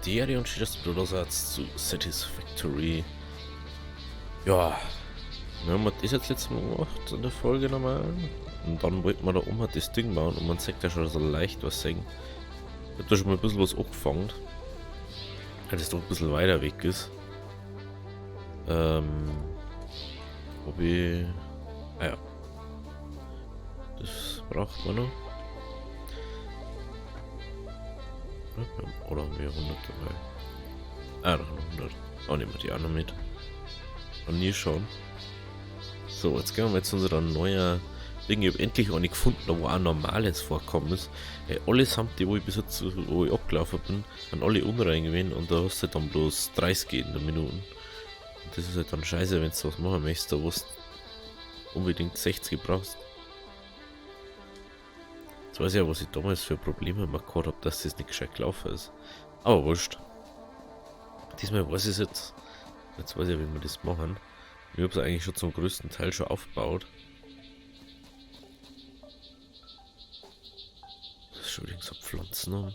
Deri und Cheetahs Brudersatz zu Satisfactory. Ja, wir haben das jetzt letztes Mal gemacht, in der Folge nochmal. Und dann wollten wir da oben das Ding bauen und man sagt ja schon so leicht was sehen. Ich hab da schon mal ein bisschen was abgefangen, weil das doch ein bisschen weiter weg ist. Ob ich... Ah ja. Das braucht man noch. Oder haben wir 100 dabei? Ah, noch 100. Oh, nehmen wir die auch noch mit. Und nie schauen. So, jetzt gehen wir jetzt zu unserer neuen Ding. Ich habe endlich eine gefunden, wo auch ein normales Vorkommen ist. Allesamt, die wo ich bis jetzt wo ich abgelaufen bin, sind alle unrein gewesen und da hast du dann bloß 30 in der Minuten. Und das ist halt dann scheiße, wenn du was machen möchtest, da wo du unbedingt 60 brauchst. Jetzt weiß ich ja, was ich damals für Probleme gehabt habe, dass das nicht gescheit gelaufen ist. Aber wurscht. Diesmal weiß ich es jetzt. Jetzt weiß ich, wie wir das machen. Ich habe es eigentlich schon zum größten Teil schon aufgebaut. Entschuldigung, so Pflanzen haben.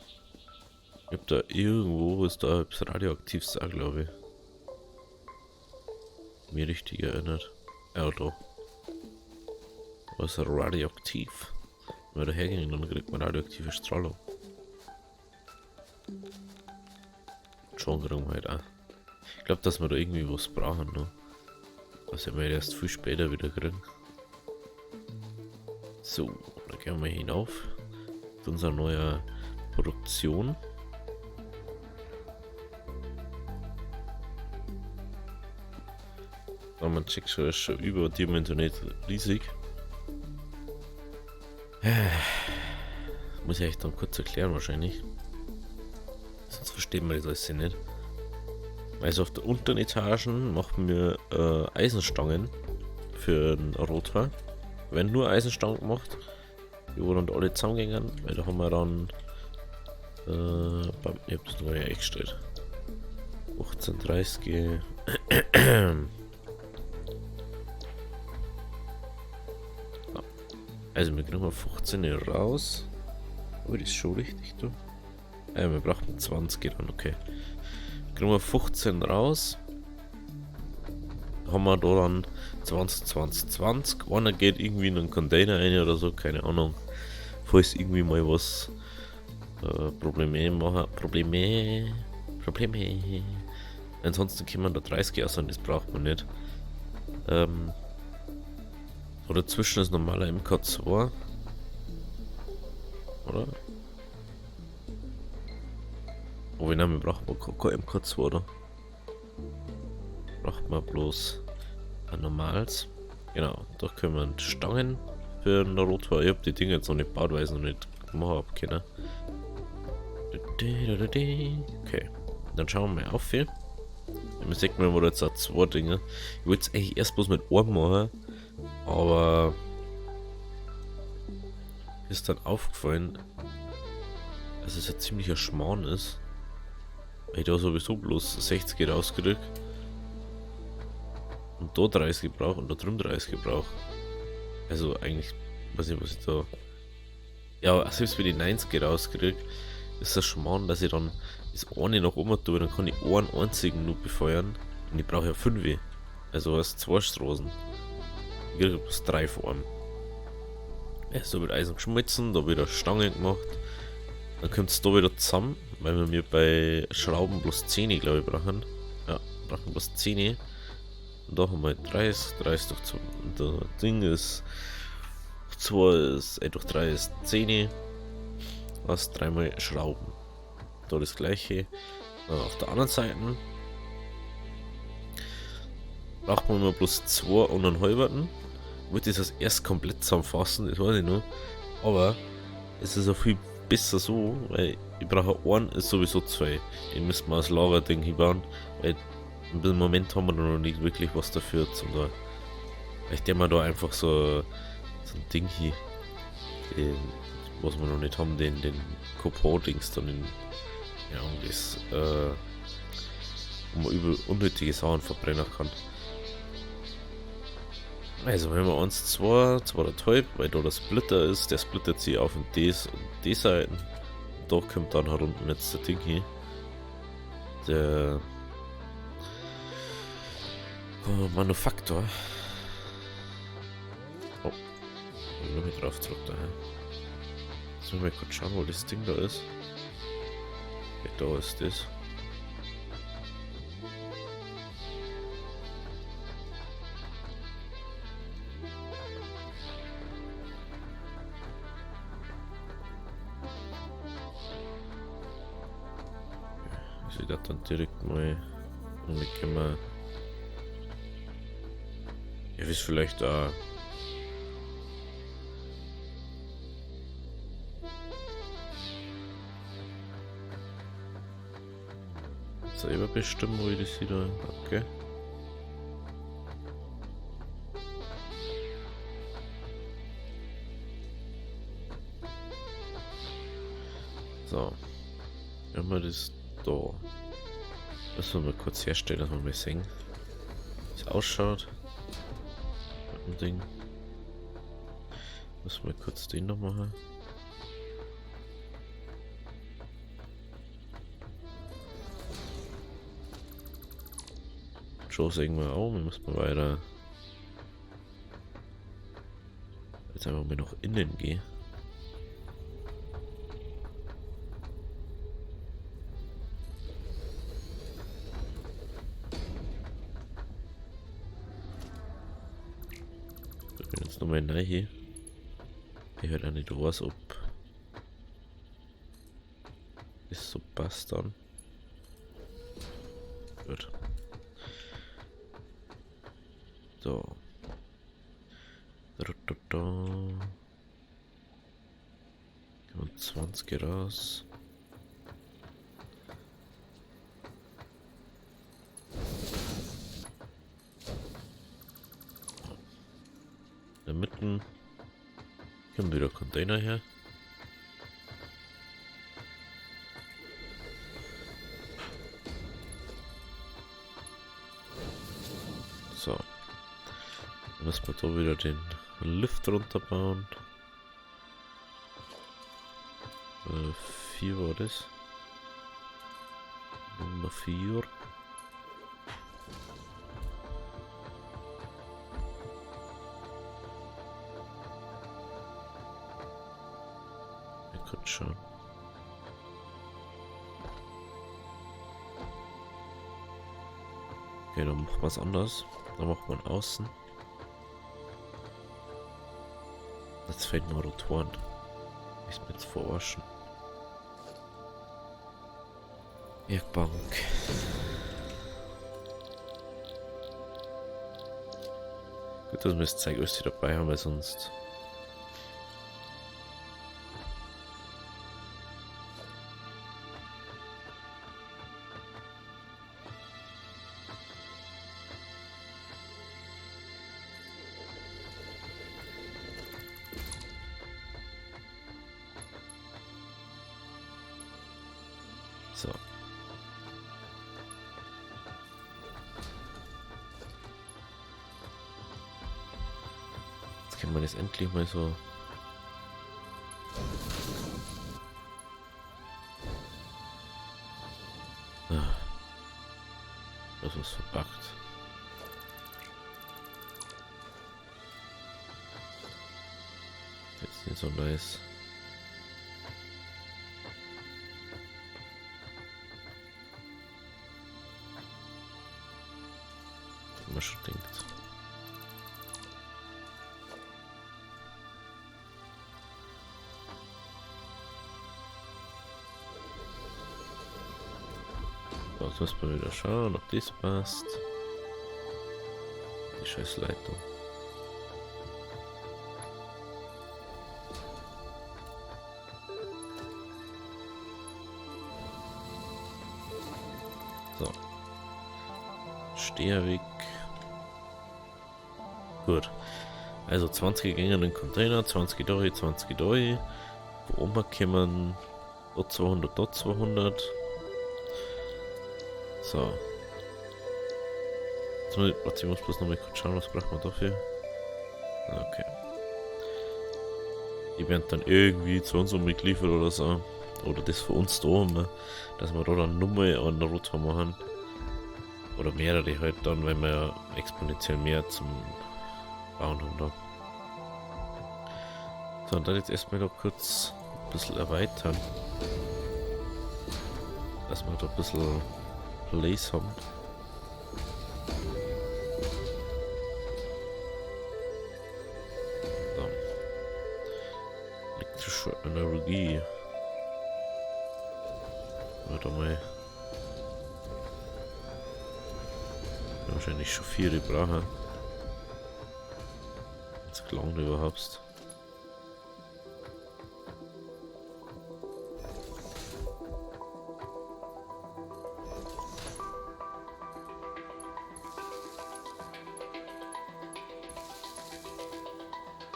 Ich habe da irgendwo, ist da etwas Radioaktives auch, glaube ich. Mir richtig erinnert. Ja, da. Was ist radioaktiv? Wenn wir da hergehen, dann kriegt man radioaktive Strahlung. Schon kriegen wir halt auch. Ich glaube, dass wir da irgendwie was brauchen, ne? Was wir erst viel später wieder kriegen. So, dann gehen wir hinauf zu unserer neuen Produktion. Aber man checkt schon überdimensioniert riesig. Muss ich euch dann kurz erklären wahrscheinlich. Sonst versteht man das alles nicht. Also auf der unteren Etagen machen wir Eisenstangen für den Rotor. Wenn nur Eisenstangen gemacht, die wurden dann alle zusammengehen, weil da haben wir dann ich hab das noch ja eingestellt. 1830. Also wir kriegen 15 raus. Aber das ist schon richtig, du. Wir brauchen 20 dann, okay. Kriegen wir 15 raus. Haben wir da dann 20, 20, 20. Einer geht irgendwie in einen Container rein oder so, keine Ahnung. Falls irgendwie mal was Probleme machen. Probleme. Ansonsten können wir da 30 aus und das braucht man nicht. So dazwischen ist normaler MK2. Oder? Oh, wir brauchen kein MK2, oder? Braucht man bloß ein normales. Genau, da können wir Stangen für den Rotor. Ich habe die Dinge jetzt noch nicht gebaut, weil ich es noch nicht gemacht habe können. Okay, dann schauen wir mal auf hier. Man sieht mal, wo jetzt auch zwei Dinge. Ich wollte es eigentlich erst bloß mit einem machen, aber ist dann aufgefallen, dass es ein ziemlicher Schmarrn ist. Weil ich da sowieso bloß 60 rauskrieg. Und da 30 brauche und da drüben 30 brauche. Also eigentlich, weiß nicht, was ich da... Ja, selbst wenn ich 90 rauskrieg, ist das Schmarrn, dass ich dann das eine nach oben tue, dann kann ich einen einzigen nur befeuern. Und ich brauche ja 5. Also hast 2 Straßen. Ich kriege bloß 3 vor allem. So mit Eisen geschmolzen, da wieder Stangen gemacht. Dann kommt es da wieder zusammen, weil wir bei Schrauben bloß 10, glaube ich, brauchen. Ja, brauchen bloß 10. Und da haben wir 30 durch 2. Und das Ding ist 2 ist, durch 3 ist 10. Was 3 mal Schrauben. Da das gleiche. Auf der anderen Seite braucht man immer bloß 2 und einen halberten. Ich wollte das erst komplett zusammenfassen, das weiß ich noch. Aber es ist auch viel besser so, weil ich brauche einen, ist sowieso 2. Den müssen wir als Lagerding hinbauen, weil im Moment haben wir noch nicht wirklich was dafür zum da. Vielleicht haben wir da einfach so ein Ding hier, was wir noch nicht haben, den Coupon-Dings dann in, ja, das, wo man übel unnötige Sachen verbrennen kann. Also wenn wir 1, 2, 2,5, weil da der Splitter ist, der splittert sich auf und die Seiten. Da kommt dann herunten jetzt das Ding hier. der Manufaktor. Oh, ich will nicht drauf zurück daher. Jetzt müssen wir kurz schauen, wo das Ding da ist. Okay, da ist das. Ich das dann direkt mal können wir. Ihr wisst vielleicht da. Selber bestimmen, wo ich das wieder. Okay. So. Wenn wir das da. Müssen wir mal kurz herstellen, dass wir mal sehen, wie es ausschaut. Mit dem Ding. Müssen wir kurz den noch machen. Schon sehen wir auch, wir müssen mal weiter. Jetzt einfach mal nach innen gehen. Jetzt nochmal rein hier. Ich höre auch nicht raus, ob es so passt dann. Gut. So. Gehen wir 20 raus. In der Mitte kommen wieder Container her. So. Dann müssen wir da wieder den Lift runterbauen. 4 war das. Nummer 4. Gut schon. Okay, dann machen wir es anders. Dann machen wir außen. Jetzt fehlen nur Rotoren. Ich mir jetzt verarschen. Werkbank. Gut, dass wir das Zeug alles dabei haben, weil sonst. So. Jetzt kann man das endlich mal so. Das ist verbuggt. Jetzt nicht so nice. Man schon denkt. So, jetzt muss man wieder schauen, ob das passt. Die scheiß Leitung. So. Steherweg. Gut. Also 20 Gänge in den Container, 20 durch, 20 durch. Wo oben kommen dort 200, dort 200. So. Jetzt, ich muss bloß noch mal kurz schauen, was braucht man dafür. Okay. Die werden dann irgendwie zu uns mitgeliefert oder so. Oder das für uns da haben, dass wir da dann nur mal einen Router machen. Oder mehrere halt dann, wenn wir exponentiell mehr zum Bauen haben da. So, und dann jetzt erstmal noch kurz ein bisschen erweitern. Dass wir da ein bisschen Place haben. So. Elektrische Energie. Warte mal. Wahrscheinlich schon 4 brauchen. Jetzt gelangt überhaupt.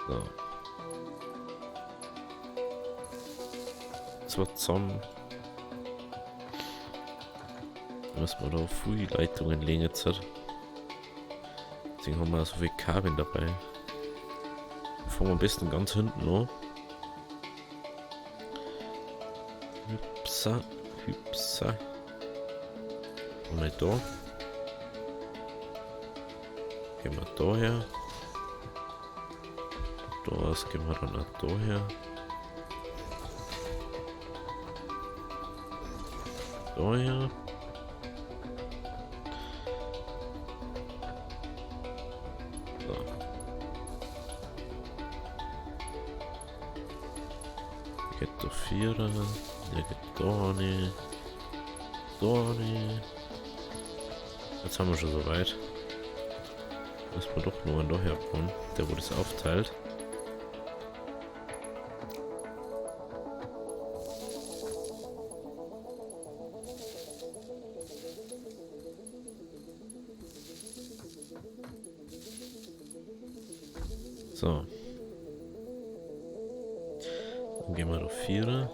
So. Das wird zusammen. Da müssen wir da viele Leitungen legen jetzt. Deswegen haben wir so viel Kabel dabei. Fangen wir am besten ganz hinten an. Hüpsa, hüpsa. Und nicht da. Gehen wir da her. Da aus gehen wir dann auch da her. Da her. Geht da 4, der geht da nicht, da nicht. Jetzt haben wir schon so weit. Müssen wir doch nur einen da herbauen, der wo das aufteilt. So. Dann gehen wir auf 4.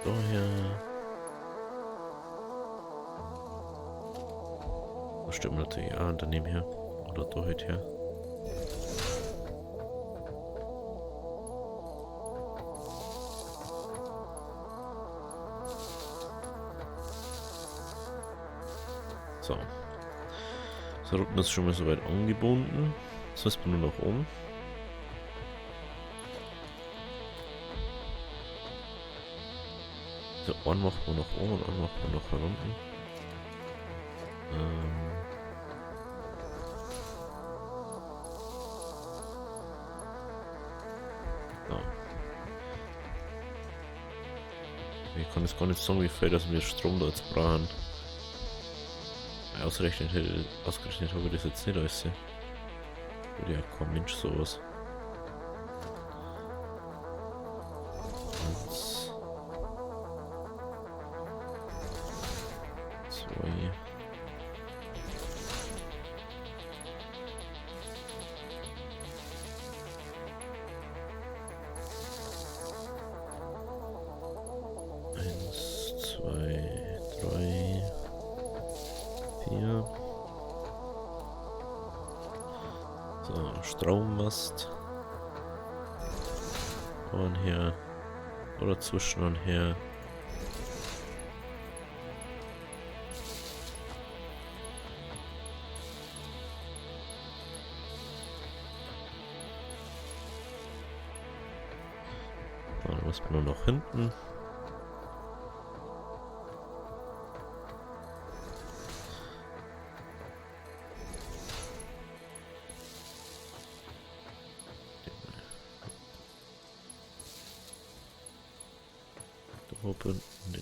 Daher. Das stimmt natürlich auch daneben her. Oder da halt her. So. Das Routen ist schon mal soweit angebunden. Das heißt nur noch um. So, einen macht man nach oben und einen macht man nach unten. So. Ich kann jetzt gar nicht sagen, wie viel dass wir Strom da jetzt brauchen. Ausgerechnet habe ich das jetzt nicht alles. Würde ja kein Mensch sowas. 1, 2. So, Strommast. Und hier. Oder zwischen und her. Dann muss man nur noch hinten.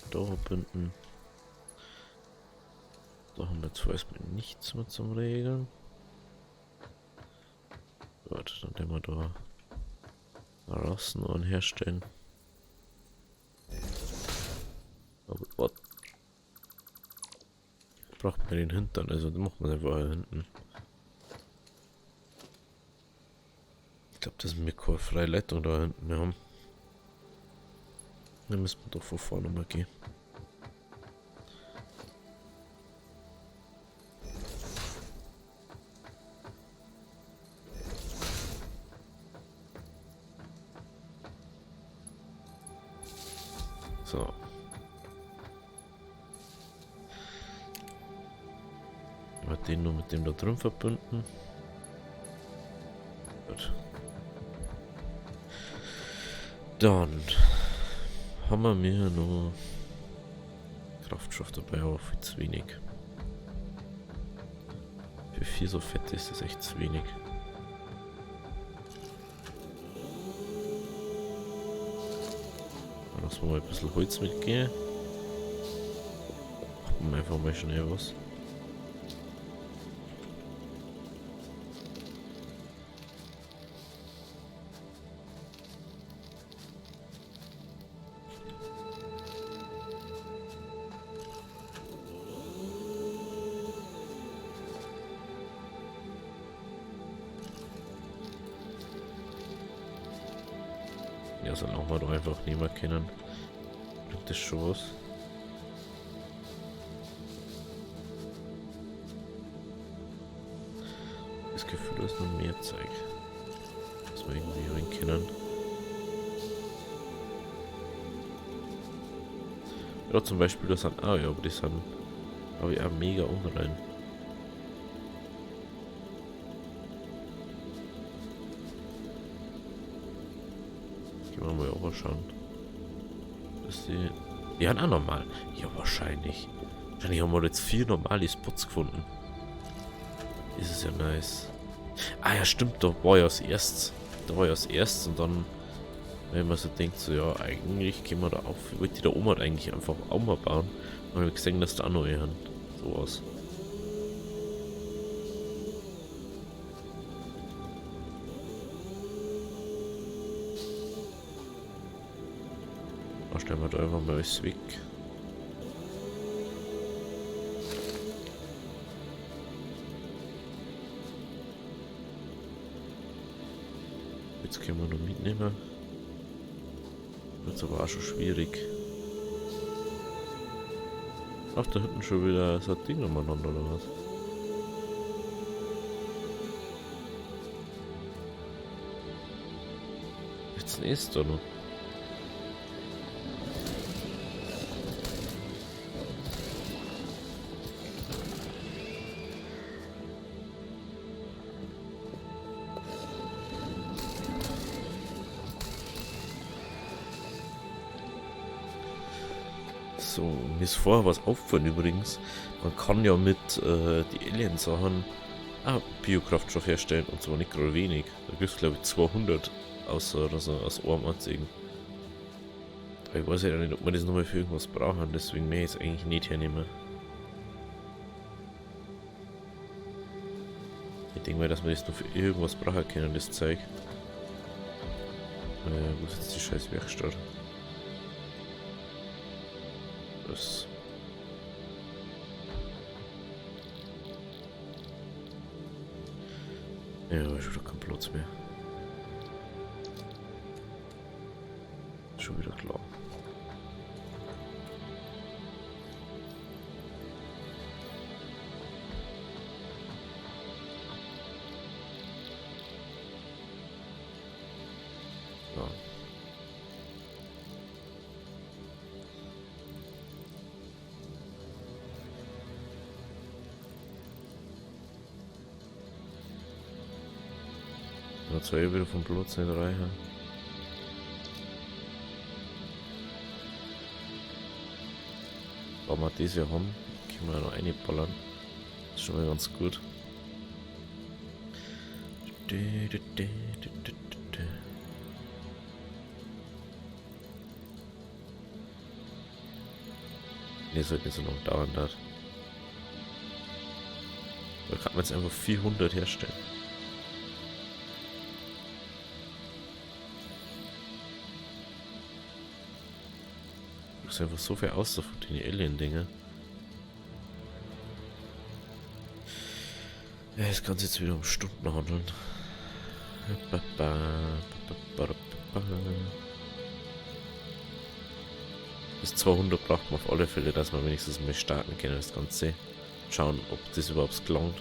Da binden. Da haben wir jetzt erstmal nichts mehr zum Regeln. Gut, dann nehmen wir da Rassen und herstellen. Aber was? Braucht man den Hintern, also den macht man einfach hinten. Ich glaube, das ist mir keine freie Leitung da hinten mehr haben. Dann müssen wir doch von vorne mal gehen. So. Wir den nur mit dem da drin verbinden. Gut. Dann haben wir mir nur Kraftstoff dabei, aber viel zu wenig. Für 4 so fett ist das echt zu wenig. Dann lassen wir mal ein bisschen Holz mitgehen. Machen wir einfach mal schnell was. Ja, soll auch mal doch einfach nicht mehr kennen. Bringt das schon was? Das Gefühl, dass noch mehr Zeug. Dass wir irgendwie rein kennen. Ja, zum Beispiel, das sind auch, ja, aber die sind aber ja mega unrein. Gehen wir mal auch schauen. Dass die haben auch normal. Ja, wahrscheinlich. Wahrscheinlich haben wir jetzt 4 normale Spots gefunden. Das ist ja nice. Ah ja, stimmt, da war ja das erstes. Da war ja das erstes und dann, wenn man so denkt, so ja, eigentlich gehen wir da auf. Ich wollte die da oben halt eigentlich einfach auch mal bauen. Und habe gesehen, dass da auch noch einen. So aus. Da stellen wir da einfach mal alles weg. Jetzt können wir noch mitnehmen. Wird aber auch schon schwierig. Ach, da hinten schon wieder so ein Ding umeinander oder was? Jetzt ist da noch. So, mir ist vorher was aufgefallen übrigens. Man kann ja mit die Alien-Sachen Biokraftstoff herstellen und zwar nicht gerade wenig. Da gibt es glaube ich 200 aus Arm anzeigen. Ich weiß ja nicht, ob wir das nochmal für irgendwas brauchen, deswegen mehr jetzt eigentlich nicht hernehmen. Ich denke mal, dass wir das nur für irgendwas brauchen können, das Zeug. Wo ist jetzt die scheiß Werkstatt? Das. Ja, ist wieder kein Platz mehr. Schon wieder klar. Ja. Jetzt soll ich wieder vom Platz nicht reichen. Aber wir das ja haben, können wir noch reinballern. Das ist schon mal ganz gut. Ne, sollte nicht so lange dauern. Da kann man jetzt einfach 400 herstellen. Das ist einfach so viel aus von den Alien-Dinger. Ja, das kann sich jetzt wieder um Stunden handeln. Bis 200 braucht man auf alle Fälle, dass wir wenigstens mal starten können, das Ganze. Schauen, ob das überhaupt gelangt.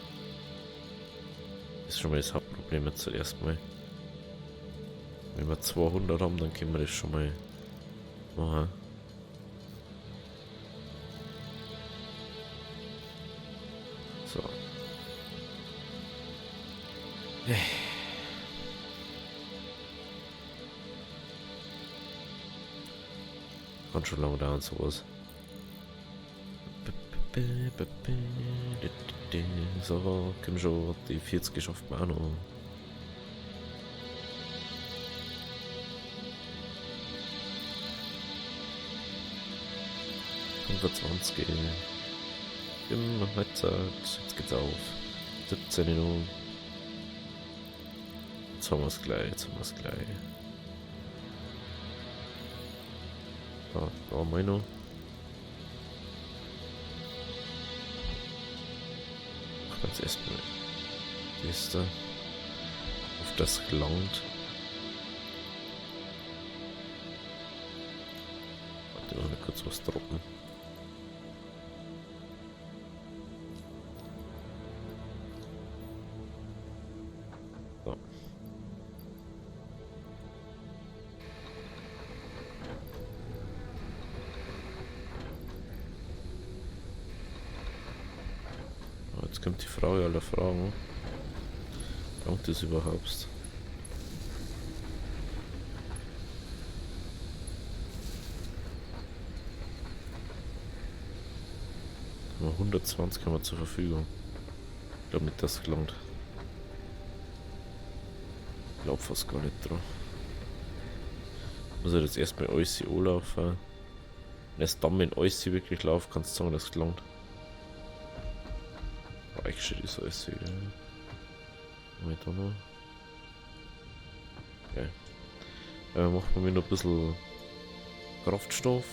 Das ist schon mal das Hauptproblem jetzt zuerst mal. Wenn wir 200 haben, dann können wir das schon mal machen. Kann schon lange dauern, sowas. So, komm schon, die 40 geschafft wir auch noch. Über 20 immer Halbzeit, jetzt geht's auf. 17 Uhr. Jetzt haben wir es gleich, Da haben wir noch. Ich kann jetzt erstmal das da auf das gelangt. Warte mal kurz was droppen. So. Jetzt kommt die Frage aller Fragen. Langt das überhaupt? Nur 120 haben wir zur Verfügung. Ich glaube nicht, dass es gelangt. Ich glaube fast gar nicht dran. Muss ich jetzt erstmal alles anlaufen. Und erst dann, wenn alles wirklich läuft, kannst du sagen, dass es gelangt. Weichsteht ist alles hier. Da noch. Okay. Machen wir mir noch ein bisschen Kraftstoff.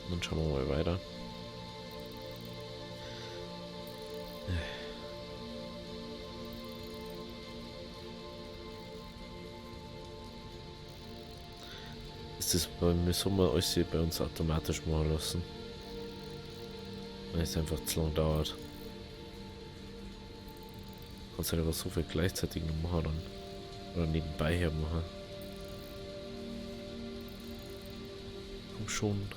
Dann schauen wir mal weiter. Ist das beim Sommer alles hier bei uns automatisch machen lassen? Weil es einfach zu lang dauert. Kannst halt aber so viel gleichzeitig noch machen dann. Oder nebenbei her machen. Komm schon.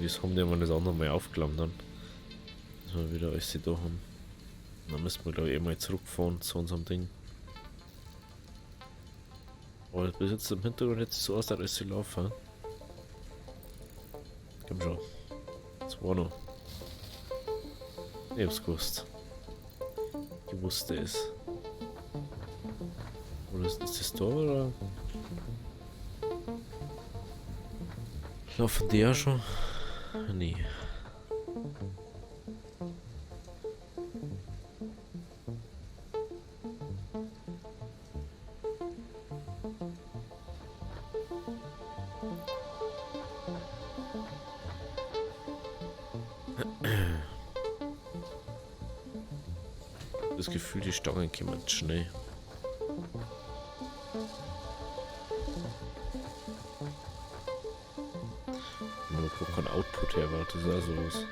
Das haben die mal das andere Mal aufgeklammert dann. Dass wir wieder alles da haben. Dann müssen wir glaube ich mal zurückfahren zu unserem Ding. Aber bis jetzt im Hintergrund jetzt so aus, dass alles laufen. Komm schon. Das war noch. Ich hab's gewusst. Ich wusste es. Oder ist das da oder? Laufen die ja schon? Nee. Das Gefühl, die Stangen kommen schnell. Man guckt kein Output her, war das ist also was.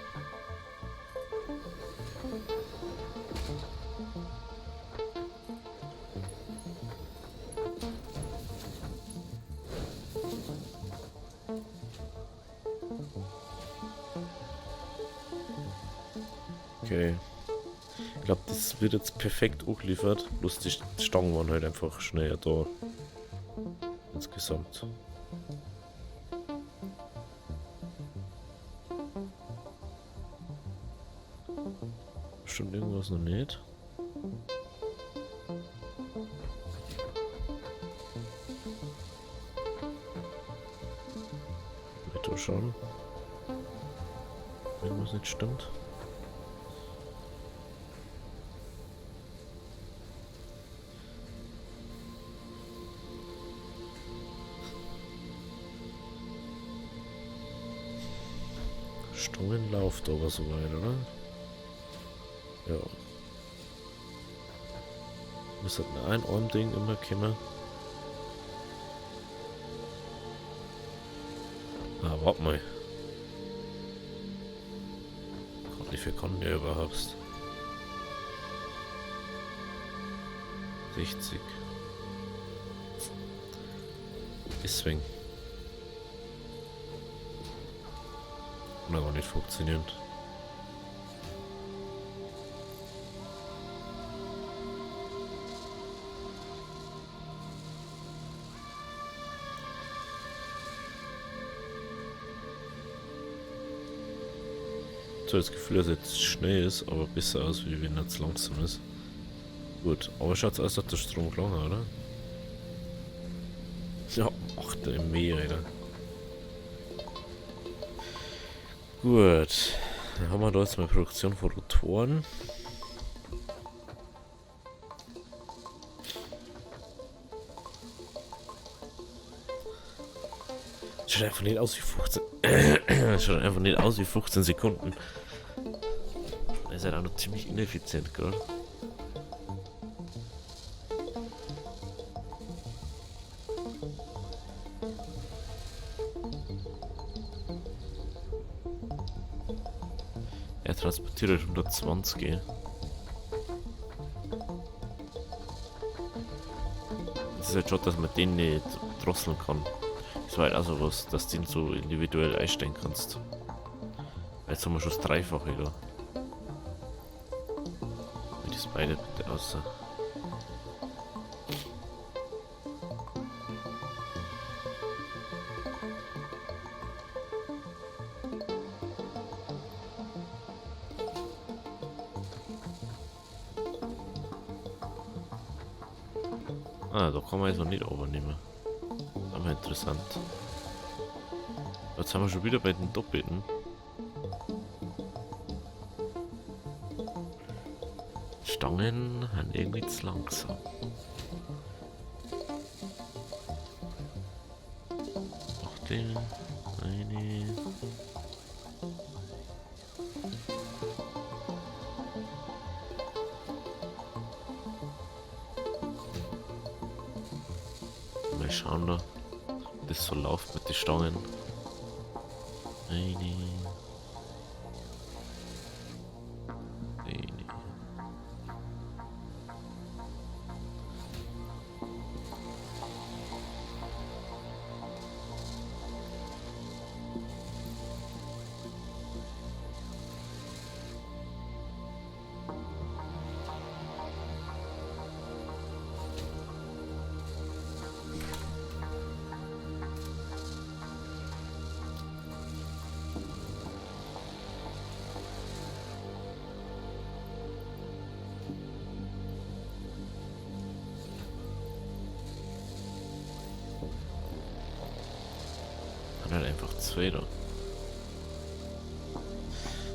Okay. Ich glaube, das wird jetzt perfekt angeliefert. Bloß die Stangen waren halt einfach schneller da. Insgesamt. Stimmt irgendwas noch nicht? Bitte schon. Irgendwas nicht stimmt. Stangen läuft aber soweit, oder? Ja. Muss halt ein Armding immer kommen. Ah, warte mal. Wie viel kann der überhaupt? 60. Deswegen. Kann aber nicht funktionieren. So das Gefühl, dass er jetzt schnell ist, aber besser aus, wie wenn er jetzt langsam ist. Gut, aber schaut's aus, dass der Strom gelangen, oder? Ja, ach, der mehr, Alter. Gut, dann haben wir da jetzt mal Produktion von Rotoren. Schaut einfach nicht aus wie 15. Schaut einfach nicht aus wie 15 Sekunden. Das ist halt auch noch ziemlich ineffizient gerade. Er transportiert 120. Das ist halt schon, dass man den nicht drosseln kann. Das war halt auch so was, dass du den so individuell einstellen kannst. Jetzt haben wir schon das Dreifache da. Wie das beide bitte aussehen. Ah, da kann man jetzt noch nicht übernehmen. Aber interessant. Jetzt haben wir schon wieder bei den Doppelten. Stangen sind irgendwie zu langsam. Noch den. Eine. Mal schauen da, ob das so läuft mit den Stangen. Eine. Eine. Halt einfach zwei da.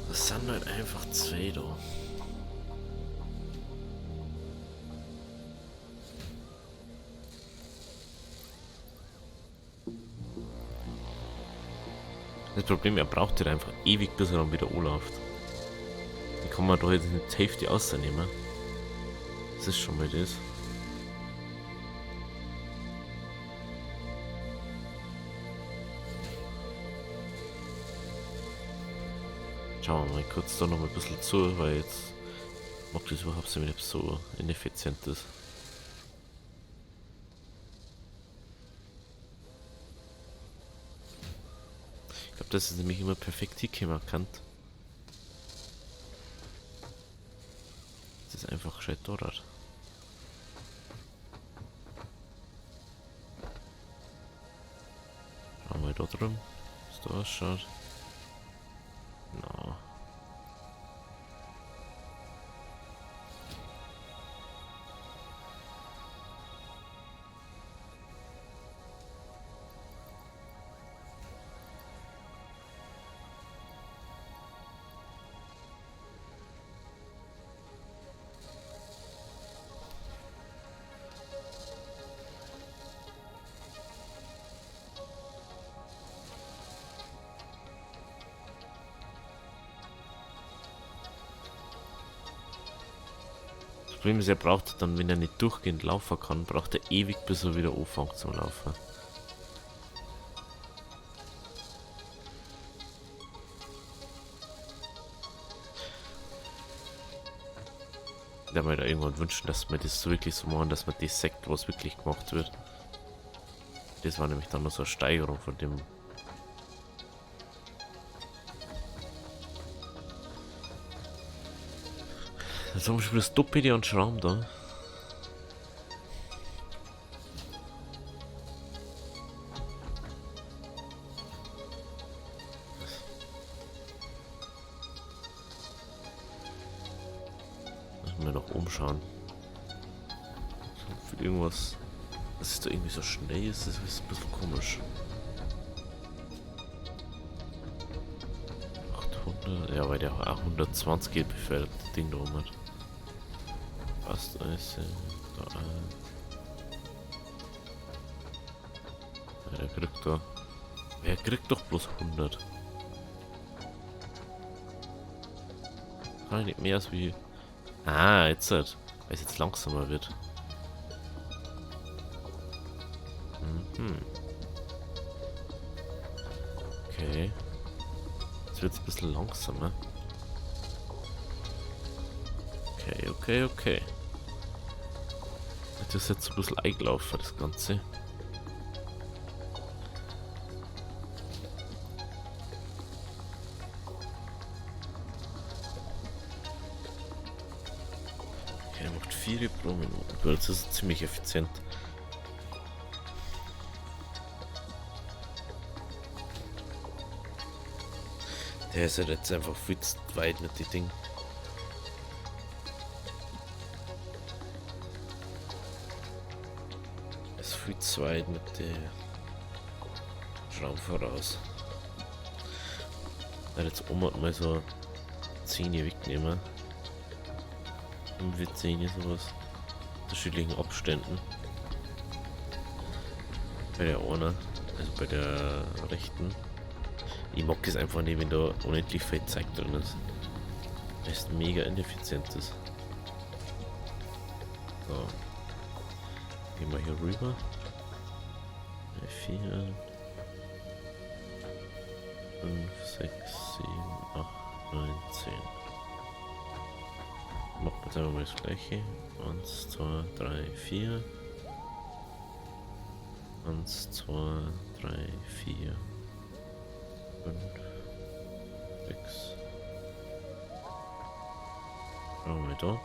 Das sind halt einfach zwei da. Das Problem, er braucht halt einfach ewig, bis er dann wieder anläuft. Die kann man doch jetzt nicht die Hälfte ausnehmen. Das ist schon mal das. Schauen wir mal kurz da noch mal ein bisschen zu, weil jetzt macht das überhaupt nicht so ineffizient ist. Ich glaube, das ist nämlich immer perfekt hingekommen kann. Das ist einfach gescheit dort. Schauen wir da drüben, wie es da ausschaut. No. Das Problem ist, er braucht dann, wenn er nicht durchgehend laufen kann, braucht er ewig, bis er wieder anfängt zum Laufen. Ich würde mir da irgendwann wünschen, dass wir das so wirklich so machen, dass man das sagt, was wirklich gemacht wird. Das war nämlich dann noch so eine Steigerung von dem. Jetzt haben wir schon wieder das Doppel und Schramm da. Müssen wir noch umschauen. Für irgendwas. Das ist da irgendwie so schnell ist, das ist ein bisschen komisch. 800, ja, weil der auch 120 geht befördert, das Ding da oben hat. Passt alles. Da, ja, der kriegt da. Wer kriegt doch bloß 100? Kann ich nicht mehr als wie. Ah, jetzt halt. Weil es jetzt langsamer wird. Okay. Jetzt wird es ein bisschen langsamer. Okay. Das ist jetzt ein bisschen eingelaufen, das Ganze. Okay, er macht 4 pro Minute. Das ist ziemlich effizient. Der ist halt jetzt einfach viel zu weit mit den Dingen. Ist viel zu weit mit der Schrauben voraus. Ich werde jetzt mal so 10 wegnehmen. 5 10 sowas. Unterschiedlichen Abständen. Bei der einer, also bei der rechten. Ich mag es einfach nicht, wenn da unendlich viel Zeug drin ist. Weil es mega ineffizient ist. So. Gehen wir hier rüber. 4, 5, 6, 7, 8, 9, 10. Machen wir jetzt einfach mal das gleiche. 1, 2, 3, 4. 1, 2, 3, 4. 5, 6. Schauen wir da.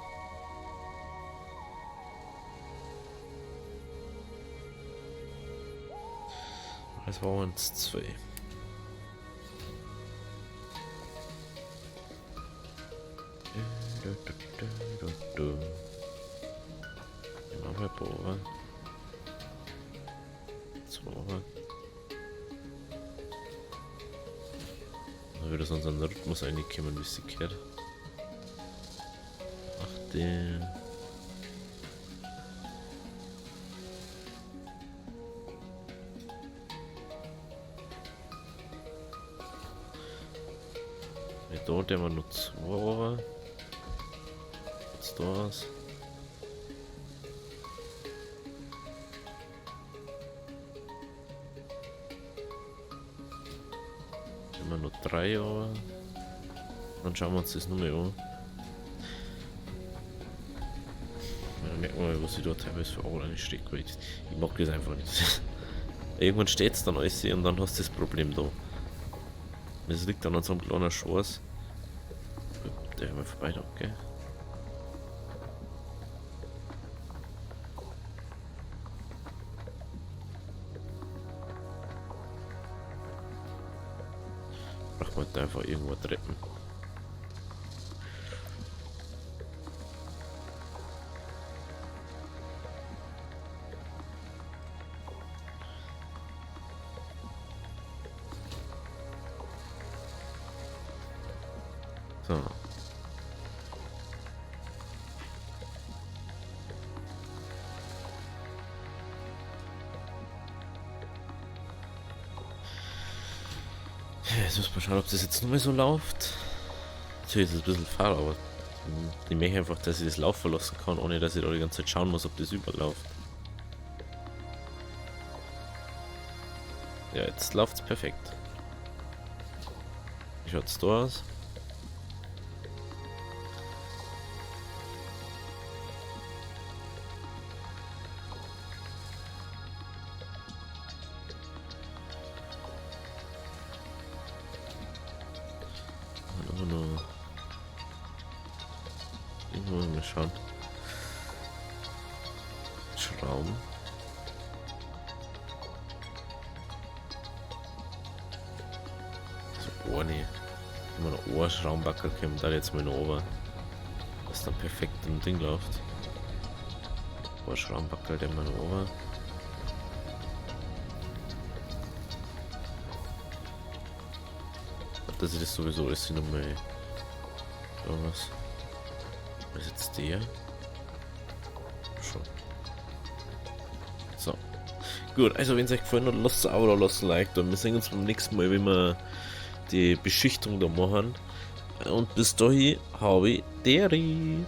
Das war 1, 2. Den haben wir bohren. 2. Da würde es unseren Rhythmus einkommen, wie es sich gehört. 8. Dort haben wir nur 2. Jetzt das. Immer nur 3 Jahre. Dann schauen wir uns das nur mehr an. Dann merken wir mal, was ich da teilweise für Augen einstecke. Ich mag das einfach nicht. Irgendwann steht es dann alles und dann hast du das Problem da. Das liegt dann an so einem kleinen Schwarz. Der mal vorbei da, okay? Braucht man da einfach irgendwo Treppen. So. Jetzt muss man schauen, ob das jetzt nur mehr so läuft. Natürlich ist es ein bisschen faul, aber ich möchte einfach, dass ich das laufen lassen kann, ohne dass ich da die ganze Zeit schauen muss, ob das überläuft. Ja, jetzt läuft es perfekt. Wie schaut es da aus? Einfach nur. Irgendwo mal schauen. Schrauben. So, ohne. Wenn man einen Ohrschraubenbacker kommt, da jetzt mal noch oben. Was dann perfekt im Ding läuft. Ohrschraubenbacker, der mal noch oben. Dass ich das sowieso alles hier nochmal. Was? Was ist jetzt der? Schon. So. Gut, also wenn es euch gefallen hat, lasst ein Abo da, lasst ein Like da. Wir sehen uns beim nächsten Mal, wenn wir die Beschichtung da machen. Und bis dahin habe ich Deri.